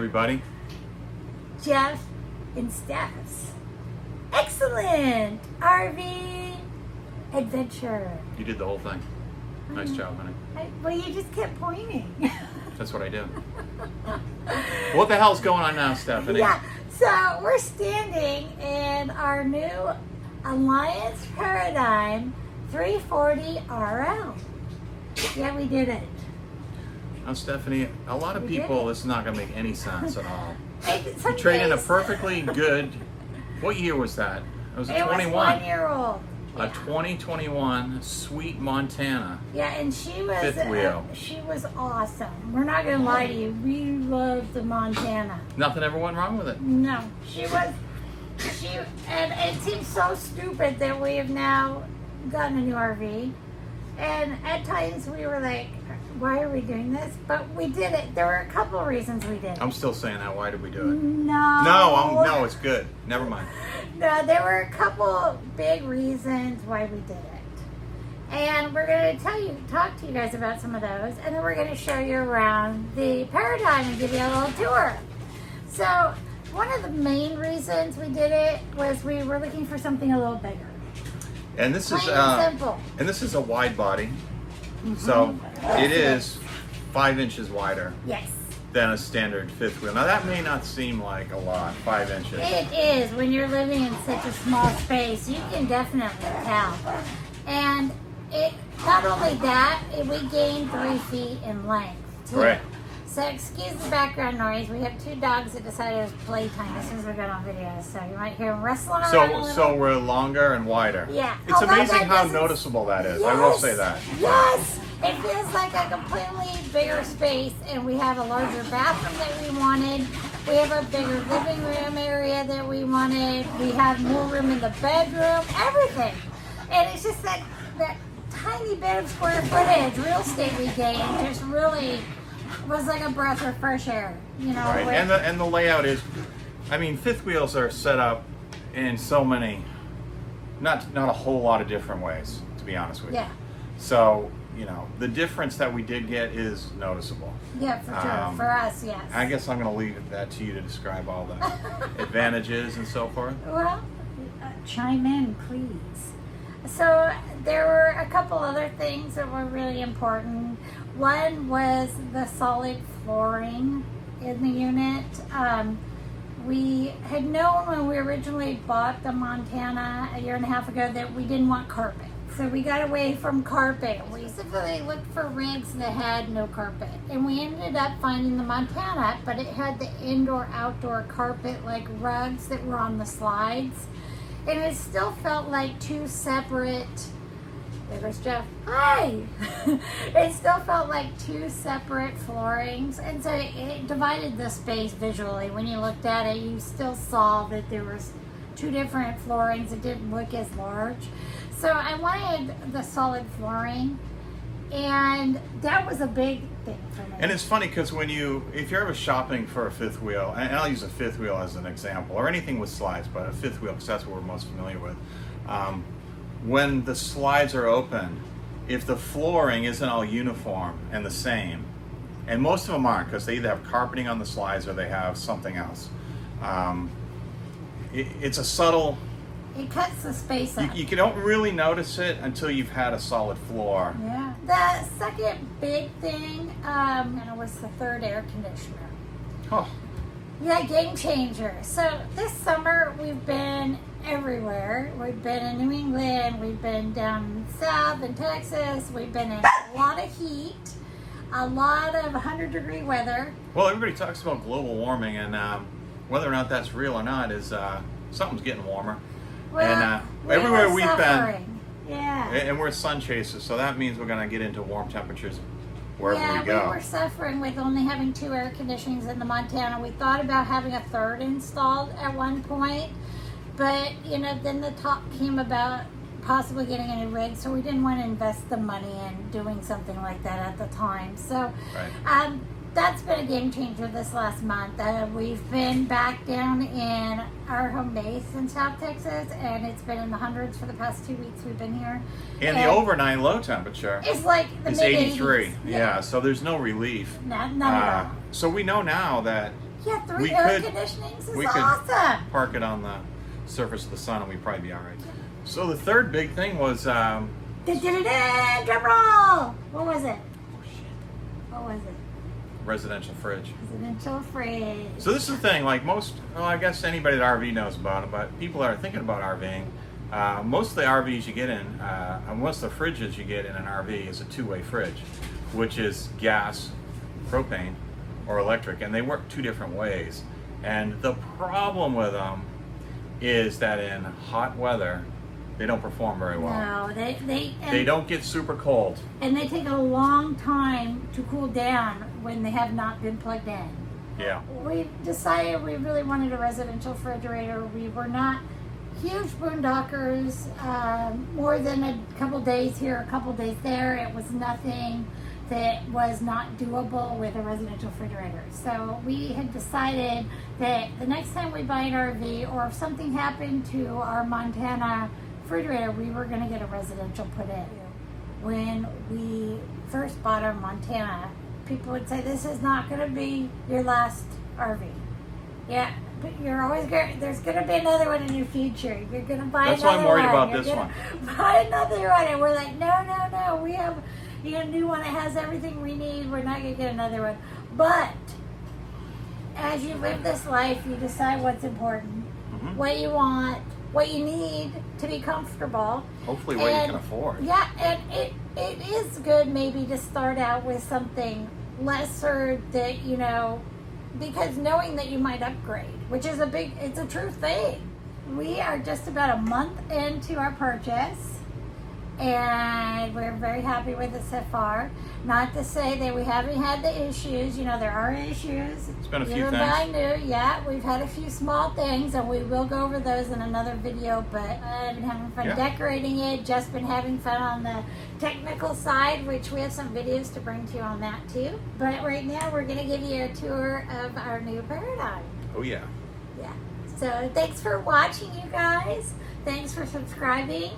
everybody. Jeff and Steph's excellent RV adventure. You did the whole thing. Nice job, honey. Well, you just kept pointing. That's what I do. What the hell's going on now, Stephanie? Yeah, so we're standing in our new Alliance Paradigm 340 RL. Yeah, we did it. Now, Stephanie, a lot of We did people, it. it's not going to make any sense at all. Some You trade in a days- perfectly good, what year was that? It was a It 21. was 1 year old. A 2021 Sweet Montana. Yeah, and she was Fifth wheel. she was awesome. We're not gonna lie to you. We loved the Montana. Nothing ever went wrong with it. No, and it seems so stupid that we have now gotten a new RV. And at times we were like, why are we doing this? But we did it. There were a couple of reasons we did it. I'm still saying that. Why did we do it? No. No, it's good. Never mind. No, there were a couple big reasons why we did it. And we're going to talk to you guys about some of those, and then we're going to show you around the Paradigm and give you a little tour. So, one of the main reasons we did it was we were looking for something a little bigger. And this is Plain and simple. and this is a wide body. So, it is 5 inches wider Yes. than a standard fifth wheel. Now that may not seem like a lot, 5 inches. It is. When you're living in such a small space, you can definitely tell. And it not only that, we gained 3 feet in length too. Right. So excuse the background noise. We have 2 dogs that decided it was playtime as soon as we got on video. So you might hear them wrestling around a little. So we're longer and wider. Yeah. It's Although amazing that how doesn't- noticeable that is. I will say that. Yes. It feels like a completely bigger space, and we have a larger bathroom that we wanted. We have a bigger living room area that we wanted. We have more room in the bedroom, everything. And it's just that tiny bit of square footage, real estate we gained, just really was like a breath of fresh air, you know. Right. And the layout is, I mean, fifth wheels are set up in so many, not a whole lot of different ways, to be honest with you. Yeah. So, you know, the difference that we did get is noticeable. Yeah, for sure. For us, yes. I guess I'm going to leave that to you to describe all the advantages and so forth. Well, chime in, please. So there were a couple other things that were really important. One was the solid flooring in the unit. We had known when we originally bought the Montana a year and a half ago that we didn't want carpet. So we got away from carpet. We specifically looked for rigs that had no carpet. And we ended up finding the Montana, but it had the indoor-outdoor carpet like rugs that were on the slides. And it still felt like 2 separate, there goes Jeff, hi! It still felt like 2 separate floorings. And so it divided the space visually. When you looked at it, you still saw that there was 2 different floorings. It didn't look as large. So I wanted the solid flooring, and that was a big thing for me. And it's funny because if you're ever shopping for a fifth wheel, and I'll use a fifth wheel as an example, or anything with slides, but a fifth wheel because that's what we're most familiar with. When the slides are open, if the flooring isn't all uniform and the same, and most of them aren't because they either have carpeting on the slides or they have something else. It's a subtle. It cuts the space up. You don't really notice it until you've had a solid floor. Yeah. The second big thing was the 3rd air conditioner. Oh, Yeah, game changer. So this summer we've been everywhere. We've been in New England. We've been down south in Texas. We've been in a lot of heat, a lot of 100-degree weather. well, everybody talks about global warming, and whether or not that's real or not is something's getting warmer. Well, And we everywhere were we've suffering. Yeah. and we're sun chasers, so that means we're going to get into warm temperatures wherever we go. We were suffering with only having 2 air conditionings in the Montana. We thought about having a 3rd installed at one point, but then the talk came about possibly getting a new rig, so we didn't want to invest the money in doing something like that at the time. So Right. That's been a game changer this last month. We've been back down in our home base in South Texas, and it's been in the hundreds for the past 2 weeks we've been here. And the overnight low temperature It's like the is mid-80s. 83. Yeah, so there's no relief. None at all. So we know now that Yeah, three We air could- conditionings is we could- awesome. Park it on the surface of the sun and we'd probably be all right. So the third big thing was, Drum roll! What was it? What was it? residential fridge. Residential fridge. So this is the thing, like most, well, I guess anybody that RV knows about it, but people that are thinking about RVing, most of the RVs you get in, most of the fridges you get in an RV is a two-way fridge, which is gas, propane, or electric, and they work two different ways. And the problem with them is that in hot weather, they don't perform very well. No, they Don't get super cold. and they take a long time to cool down when they have not been plugged in. Yeah. We decided we really wanted a residential refrigerator. We were not huge boondockers, more than a couple days here, a couple days there. It was nothing that was not doable with a residential refrigerator. So we had decided that the next time we buy an RV, or if something happened to our Montana refrigerator, we were going to get a residential put in. When we first bought our Montana, people would say, this is not going to be your last RV. Yeah, but you're always going. There's going to be another one in your future. You're going to buy That's why another one. I'm worried about You're this gonna one. Buy another one, and we're like, no. We have a new one that has everything we need. We're not going to get another one. But as you live this life, you decide what's important, what you want, what you need to be comfortable. Hopefully what you can afford. Yeah, and it is good maybe to start out with something lesser that, because knowing that you might upgrade, which is it's a true thing. We are just about a month into our purchase, and we're very happy with it so far. Not to say that we haven't had the issues. There are issues. It's been a few Even things. I knew, yeah, we've had a few small things, and we will go over those in another video, but I've been having fun decorating it, just been having fun on the technical side, which we have some videos to bring to you on that too. But right now, we're going to give you a tour of our new paradigm. Oh yeah. Yeah. So thanks for watching, you guys. Thanks for subscribing.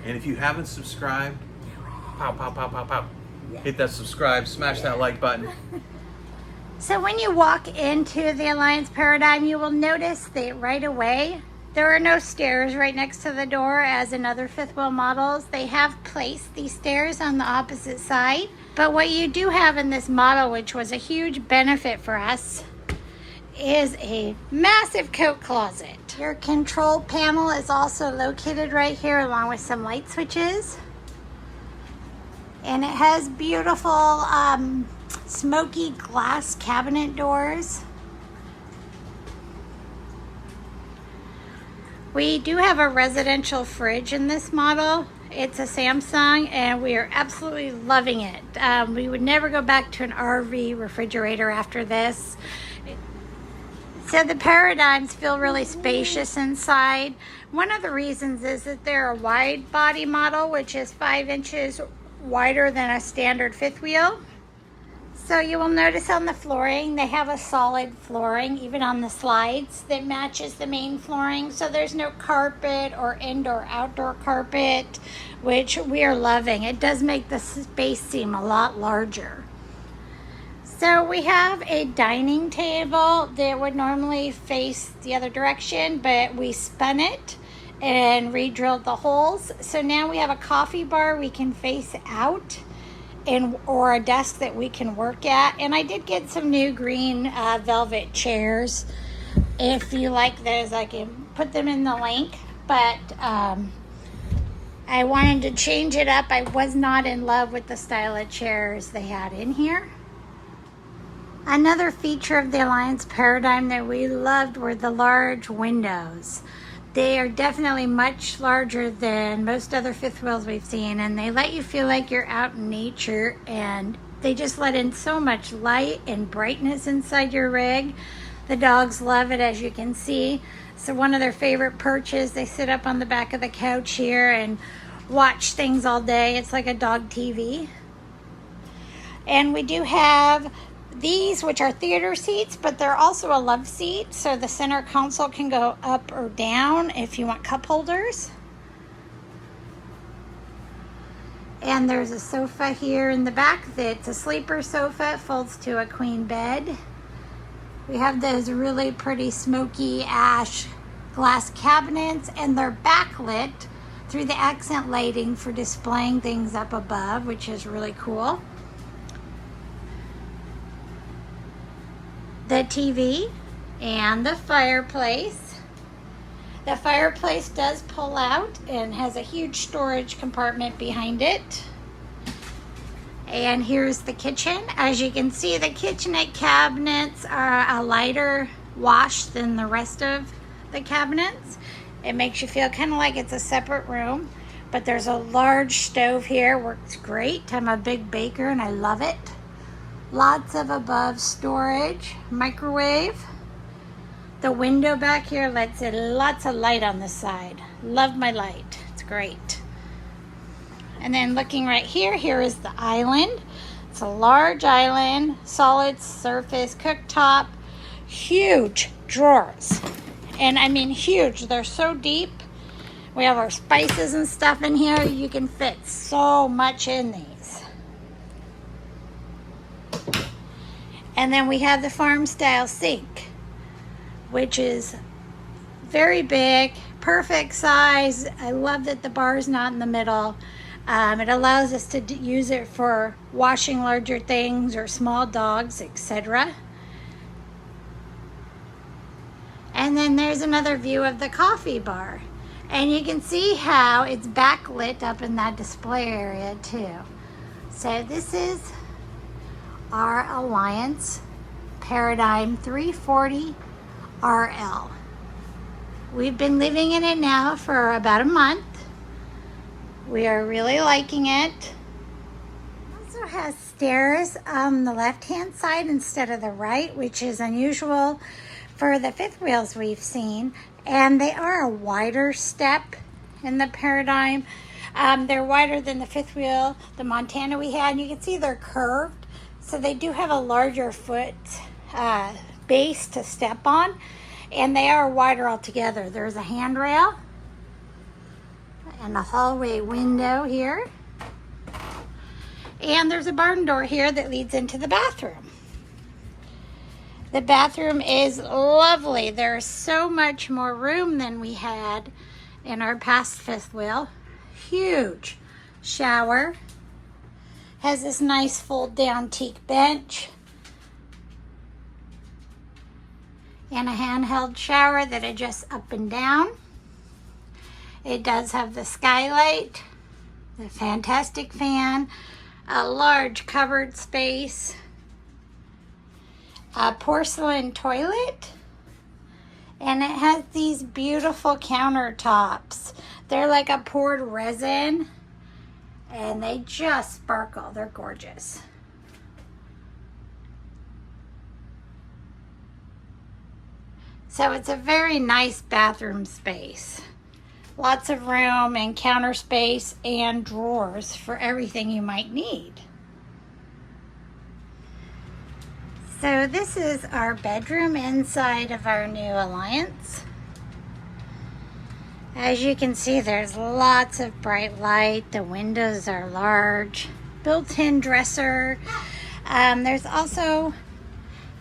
And if you haven't subscribed, pow, pow, pow, pow, pow. Yeah. Hit that subscribe, smash that like button. So when you walk into the Alliance Paradigm, you will notice that right away, there are no stairs right next to the door as in other fifth wheel models. They have placed these stairs on the opposite side. But what you do have in this model, which was a huge benefit for us, is a massive coat closet. Your control panel is also located right here along with some light switches. And it has beautiful smoky glass cabinet doors. We do have a residential fridge in this model. It's a Samsung, and we are absolutely loving it. We would never go back to an RV refrigerator after this. So the Paradigms feel really spacious inside. One of the reasons is that they're a wide body model, which is 5 inches wider than a standard fifth wheel. So you will notice on the flooring, they have a solid flooring, even on the slides, that matches the main flooring. So there's no carpet or indoor-outdoor carpet, which we are loving. It does make the space seem a lot larger. So we have a dining table that would normally face the other direction, but we spun it and re-drilled the holes. So now we have a coffee bar we can face out, or a desk that we can work at. And I did get some new green velvet chairs. If you like those, I can put them in the link. But I wanted to change it up. I was not in love with the style of chairs they had in here. Another feature of the Alliance Paradigm that we loved were the large windows. They are definitely much larger than most other fifth wheels we've seen, and they let you feel like you're out in nature, and they just let in so much light and brightness inside your rig. The dogs love it, as you can see. So one of their favorite perches, they sit up on the back of the couch here and watch things all day. It's like a dog TV. And we do have these, which are theater seats, but they're also a love seat, so the center console can go up or down if you want cup holders. And there's a sofa here in the back that's a sleeper sofa. It folds to a queen bed. We have those really pretty smoky ash glass cabinets, and they're backlit through the accent lighting for displaying things up above, which is really cool. The TV and the fireplace. The fireplace does pull out and has a huge storage compartment behind it. And here's the kitchen. As you can see, the kitchenette cabinets are a lighter wash than the rest of the cabinets. It makes you feel kind of like it's a separate room, but there's a large stove here, works great. I'm a big baker and I love it. Lots of above storage, microwave. The window back here lets in lots of light on the side. Love my light, it's great. And then looking right here, here is the island. It's a large island, solid surface cooktop, huge drawers. And I mean huge, they're so deep. We have our spices and stuff in here. You can fit so much in these. And then we have the farm style sink, which is very big, perfect size. I love that the bar is not in the middle. It allows us to use it for washing larger things or small dogs, etc. And then there's another view of the coffee bar. And you can see how it's backlit up in that display area too. So this is our Alliance Paradigm 340 RL. We've been living in it now for about a month. We are really liking it. It also has stairs on the left-hand side instead of the right, which is unusual for the fifth wheels we've seen. And they are a wider step in the Paradigm. They're wider than the fifth wheel, the Montana we had. And you can see they're curved, so they do have a larger foot base to step on. And they are wider altogether. There's a handrail and a hallway window here. And there's a barn door here that leads into the bathroom. The bathroom is lovely. There's so much more room than we had in our past fifth wheel. Huge shower. Has this nice fold down teak bench. And a handheld shower that adjusts up and down. It does have the skylight, the fantastic fan, a large covered space, a porcelain toilet, and it has these beautiful countertops. They're like a poured resin, and they just sparkle. They're gorgeous. So it's a very nice bathroom space. Lots of room and counter space and drawers for everything you might need. So this is our bedroom inside of our new Alliance. As you can see, there's lots of bright light. The windows are large. Built-in dresser. There's also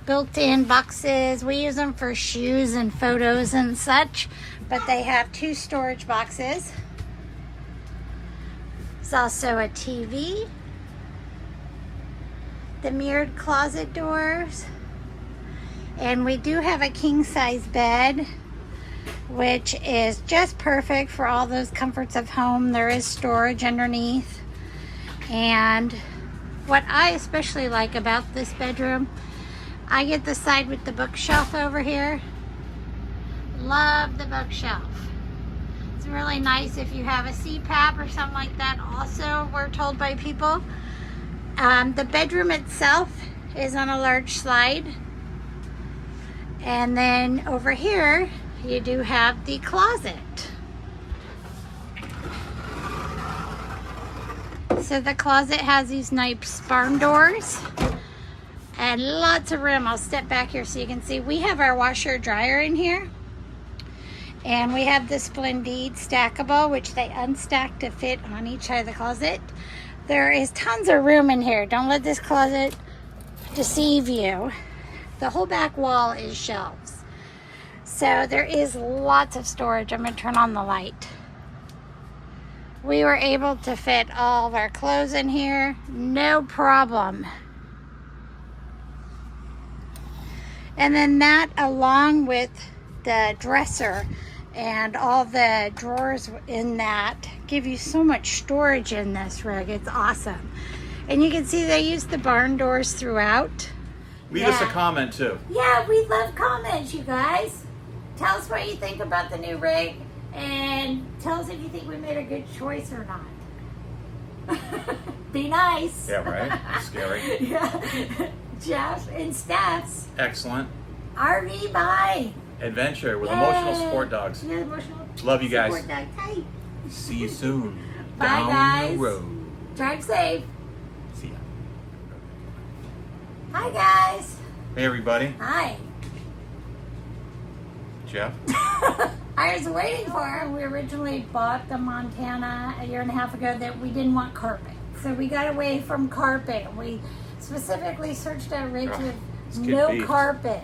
built-in boxes. We use them for shoes and photos and such, but they have 2 storage boxes. There's also a TV, the mirrored closet doors, and we do have a king-size bed, which is just perfect for all those comforts of home. There is storage underneath, and what I especially like about this bedroom, I get the side with the bookshelf over here. Love the bookshelf. It's really nice if you have a CPAP or something like that. Also, we're told by people. The bedroom itself is on a large slide. And then over here, you do have the closet. So the closet has these nice barn doors. And lots of room. I'll step back here so you can see. We have our washer dryer in here. And we have the Splendid stackable, which they unstack to fit on each side of the closet. There is tons of room in here. Don't let this closet deceive you. The whole back wall is shelves. So there is lots of storage. I'm going to turn on the light. We were able to fit all of our clothes in here, no problem. And then that, along with the dresser and all the drawers in that, give you so much storage in this rig. It's awesome. And you can see they use the barn doors throughout. Leave us a comment too. Yeah, we love comments, you guys. Tell us what you think about the new rig. And tell us if you think we made a good choice or not. Be nice. Yeah, right? Scary. Yeah. Jeff and Steph's Excellent. RV buy. Adventure with Yay. emotional support dogs. Yeah, emotional Love you guys. support dogs. Hey. See you soon. Bye, Down guys. the road. Drive safe. See ya. Hi, guys. Hey, everybody. Hi. Jeff. I was waiting for him. We originally bought the Montana a year and a half ago that we didn't want carpet. So we got away from carpet. We specifically searched out rigs Oh, with this kid no beefed. carpet.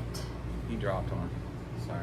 He dropped one. Sorry.